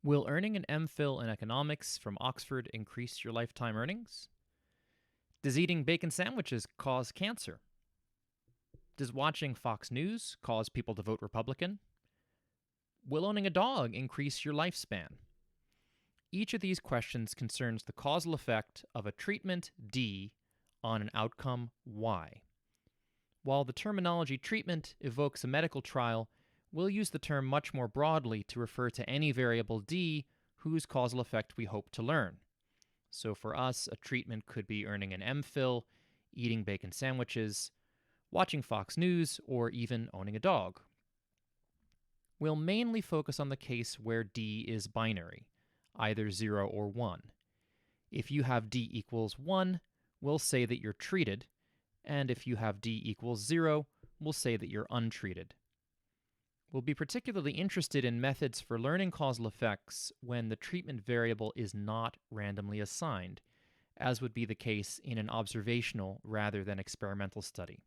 Will earning an MPhil in economics from Oxford increase your lifetime earnings? Does eating bacon sandwiches cause cancer? Does watching Fox News cause people to vote Republican? Will owning a dog increase your lifespan? Each of these questions concerns the causal effect of a treatment D on an outcome Y. While the terminology treatment evokes a medical trial, we'll use the term much more broadly to refer to any variable D whose causal effect we hope to learn. So for us, a treatment could be earning an MPhil, eating bacon sandwiches, watching Fox News, or even owning a dog. We'll mainly focus on the case where D is binary, either 0 or 1. If you have D equals 1, we'll say that you're treated, and if you have D equals 0, we'll say that you're untreated. We'll be particularly interested in methods for learning causal effects when the treatment variable is not randomly assigned, as would be the case in an observational rather than experimental study.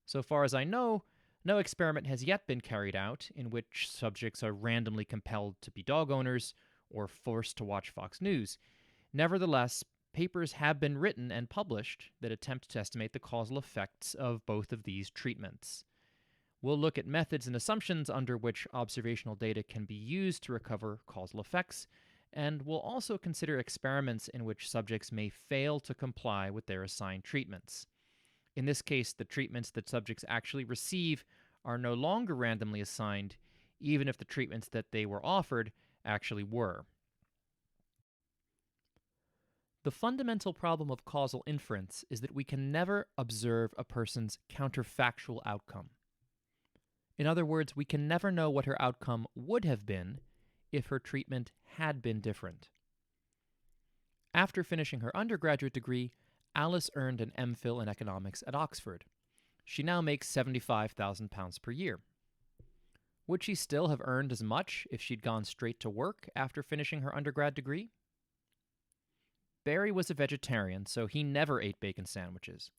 So far as I know, no experiment has yet been carried out in which subjects are randomly compelled to be dog owners or forced to watch Fox News. Nevertheless, papers have been written and published that attempt to estimate the causal effects of both of these treatments. We'll look at methods and assumptions under which observational data can be used to recover causal effects, and we'll also consider experiments in which subjects may fail to comply with their assigned treatments. In this case, the treatments that subjects actually receive are no longer randomly assigned, even if the treatments that they were offered actually were. The fundamental problem of causal inference is that we can never observe a person's counterfactual outcome. In other words, we can never know what her outcome would have been if her treatment had been different. After finishing her undergraduate degree, Alice earned an MPhil in economics at Oxford. She now makes £75,000 per year. Would she still have earned as much if she'd gone straight to work after finishing her undergrad degree? Barry was a vegetarian, so he never ate bacon sandwiches.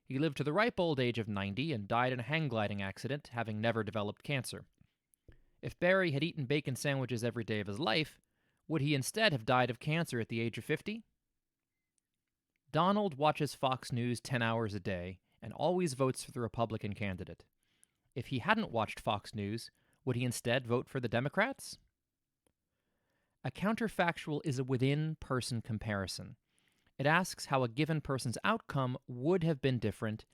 He lived to the ripe old age of 90 and died in a hang gliding accident, having never developed cancer. If Barry had eaten bacon sandwiches every day of his life, would he instead have died of cancer at the age of 50? Donald watches Fox News 10 hours a day and always votes for the Republican candidate. If he hadn't watched Fox News, would he instead vote for the Democrats? A counterfactual is a within-person comparison. It asks how a given person's outcome would have been different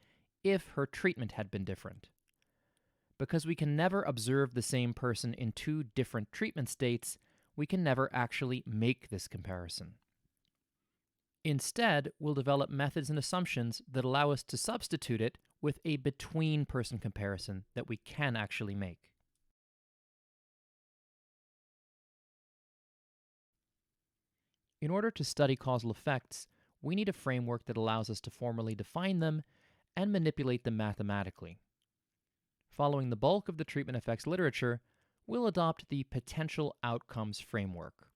if her treatment had been different. Because we can never observe the same person in two different treatment states, we can never actually make this comparison. Instead, we'll develop methods and assumptions that allow us to substitute it with a between-person comparison that we can actually make. In order to study causal effects, we need a framework that allows us to formally define them and manipulate them mathematically. Following the bulk of the treatment effects literature, we'll adopt the potential outcomes framework,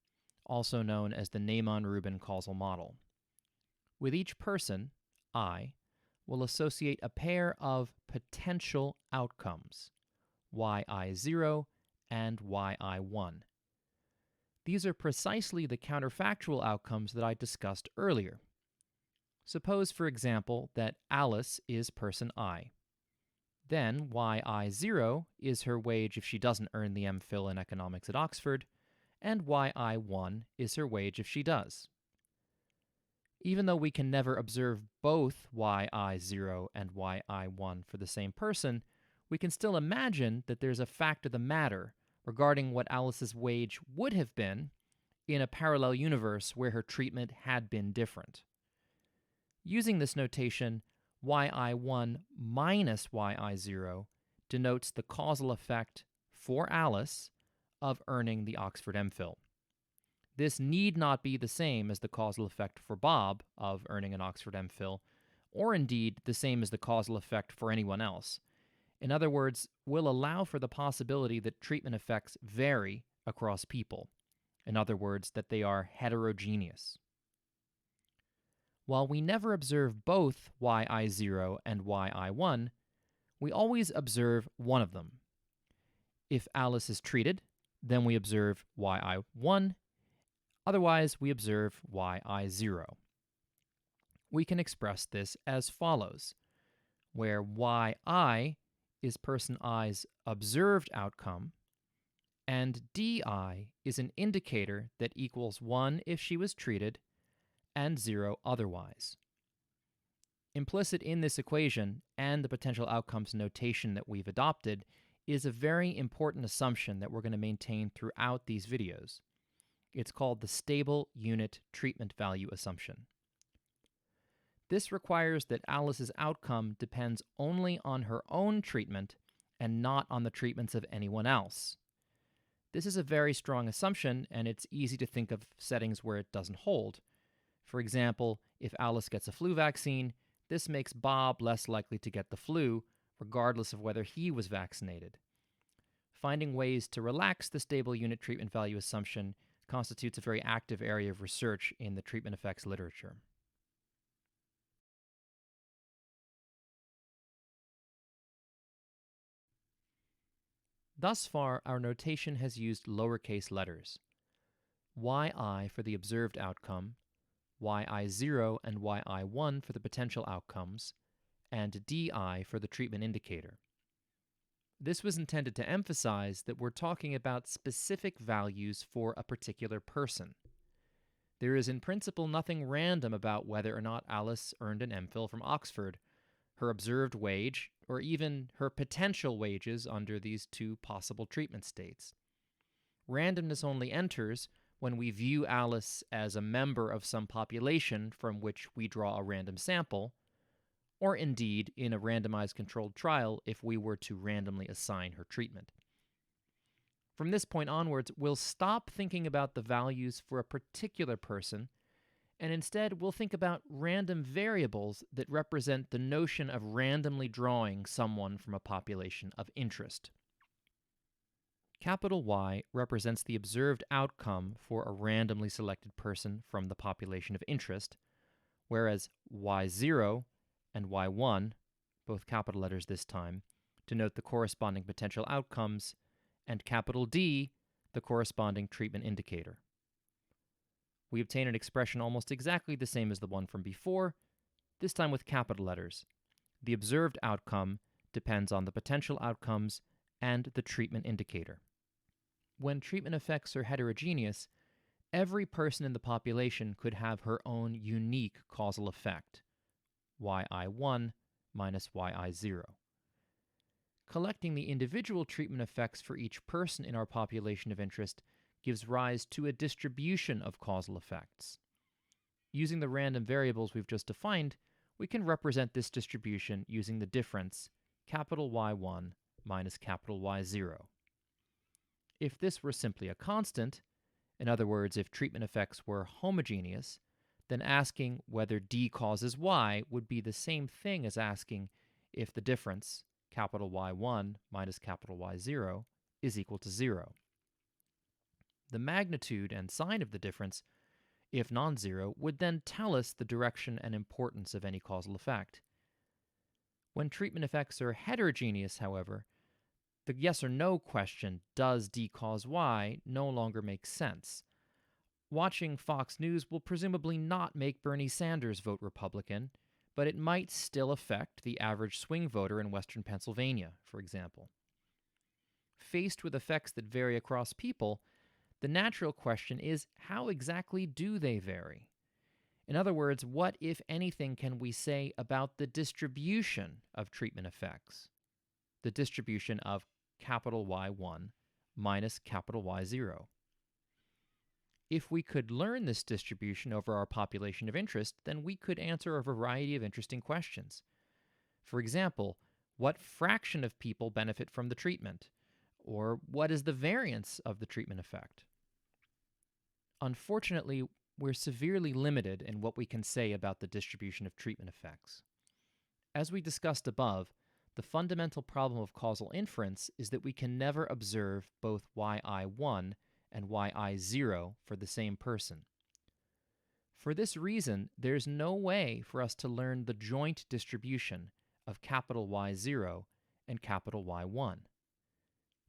also known as the Neyman-Rubin causal model. With each person, I, we'll associate a pair of potential outcomes, yi0 and yi1. These are precisely the counterfactual outcomes that I discussed earlier. Suppose, for example, that Alice is person I. Then yi0 is her wage if she doesn't earn the MPhil in economics at Oxford, and yi1 is her wage if she does. Even though we can never observe both yi0 and yi1 for the same person, we can still imagine that there's a fact of the matter regarding what Alice's wage would have been in a parallel universe where her treatment had been different. Using this notation, yi1 minus yi0 denotes the causal effect for Alice of earning the Oxford MPhil. This need not be the same as the causal effect for Bob of earning an Oxford MPhil, or indeed the same as the causal effect for anyone else. In other words, we'll allow for the possibility that treatment effects vary across people. In other words, that they are heterogeneous. While we never observe both yi0 and yi1, we always observe one of them. If Alice is treated, Then we observe yi1. Otherwise, we observe yi0. We can express this as follows, where yi is person i's observed outcome, and di is an indicator that equals 1 if she was treated and 0 otherwise. Implicit in this equation and the potential outcomes notation that we've adopted is a very important assumption that we're going to maintain throughout these videos. It's called the stable unit treatment value assumption. This requires that Alice's outcome depends only on her own treatment and not on the treatments of anyone else. This is a very strong assumption, and it's easy to think of settings where it doesn't hold. For example, if Alice gets a flu vaccine, this makes Bob less likely to get the flu, regardless of whether he was vaccinated. Finding ways to relax the stable unit treatment value assumption constitutes a very active area of research in the treatment effects literature. Thus far, our notation has used lowercase letters. yi for the observed outcome, yi0 and yi1 for the potential outcomes, and di for the treatment indicator. This was intended to emphasize that we're talking about specific values for a particular person. There is in principle nothing random about whether or not Alice earned an MPhil from Oxford, her observed wage, or even her potential wages under these two possible treatment states. Randomness only enters when we view Alice as a member of some population from which we draw a random sample, or indeed in a randomized controlled trial if we were to randomly assign her treatment. From this point onwards, we'll stop thinking about the values for a particular person, and instead we'll think about random variables that represent the notion of randomly drawing someone from a population of interest. Capital Y represents the observed outcome for a randomly selected person from the population of interest, whereas Y0 and Y1, both capital letters this time, denote the corresponding potential outcomes, and capital D, the corresponding treatment indicator. We obtain an expression almost exactly the same as the one from before, this time with capital letters. The observed outcome depends on the potential outcomes and the treatment indicator. When treatment effects are heterogeneous, every person in the population could have her own unique causal effect, yi1 minus yi0. Collecting the individual treatment effects for each person in our population of interest gives rise to a distribution of causal effects. Using the random variables we've just defined, we can represent this distribution using the difference capital Y1 minus capital Y0. If this were simply a constant, in other words, if treatment effects were homogeneous, then asking whether D causes Y would be the same thing as asking if the difference, capital Y1 minus capital Y0, is equal to 0. The magnitude and sign of the difference, if non-zero, would then tell us the direction and importance of any causal effect. When treatment effects are heterogeneous, however, the yes or no question, does D cause Y, no longer makes sense. Watching Fox News will presumably not make Bernie Sanders vote Republican, but it might still affect the average swing voter in Western Pennsylvania, for example. Faced with effects that vary across people, the natural question is, how exactly do they vary? In other words, what, if anything, can we say about the distribution of treatment effects? The distribution of capital Y1 minus capital Y0. If we could learn this distribution over our population of interest, then we could answer a variety of interesting questions. For example, what fraction of people benefit from the treatment? Or what is the variance of the treatment effect? Unfortunately, we're severely limited in what we can say about the distribution of treatment effects. As we discussed above, the fundamental problem of causal inference is that we can never observe both yi1 and yi0 for the same person. For this reason, there's no way for us to learn the joint distribution of capital Y0 and capital Y1.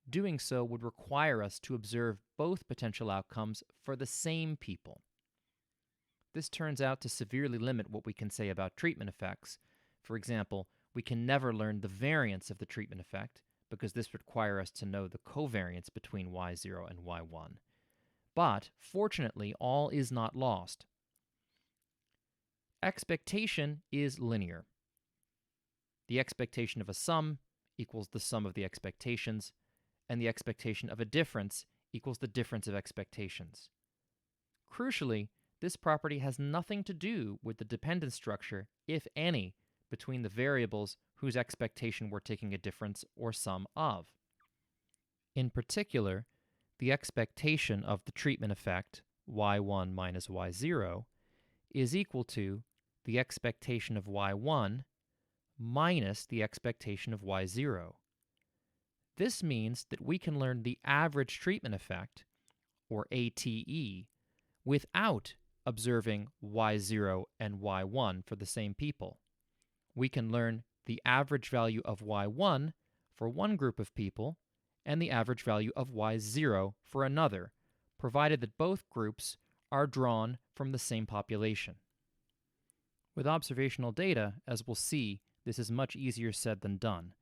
Doing so would require us to observe both potential outcomes for the same people. This turns out to severely limit what we can say about treatment effects. For example, we can never learn the variance of the treatment effect because this would require us to know the covariance between y0 and y1. But, fortunately, all is not lost. Expectation is linear. The expectation of a sum equals the sum of the expectations, and the expectation of a difference equals the difference of expectations. Crucially, this property has nothing to do with the dependence structure, if any, between the variables whose expectation we're taking a difference or sum of. In particular, the expectation of the treatment effect, y1 minus y0, is equal to the expectation of y1 minus the expectation of y0. This means that we can learn the average treatment effect, or ATE, without observing y0 and y1 for the same people. We can learn the average value of y1 for one group of people and the average value of y0 for another, provided that both groups are drawn from the same population. With observational data, as we'll see, this is much easier said than done,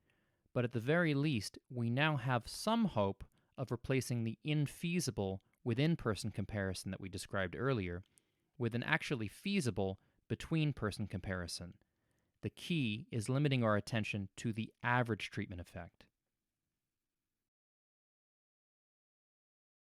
but at the very least, we now have some hope of replacing the infeasible within-person comparison that we described earlier with an actually feasible between-person comparison. The key is limiting our attention to the average treatment effect.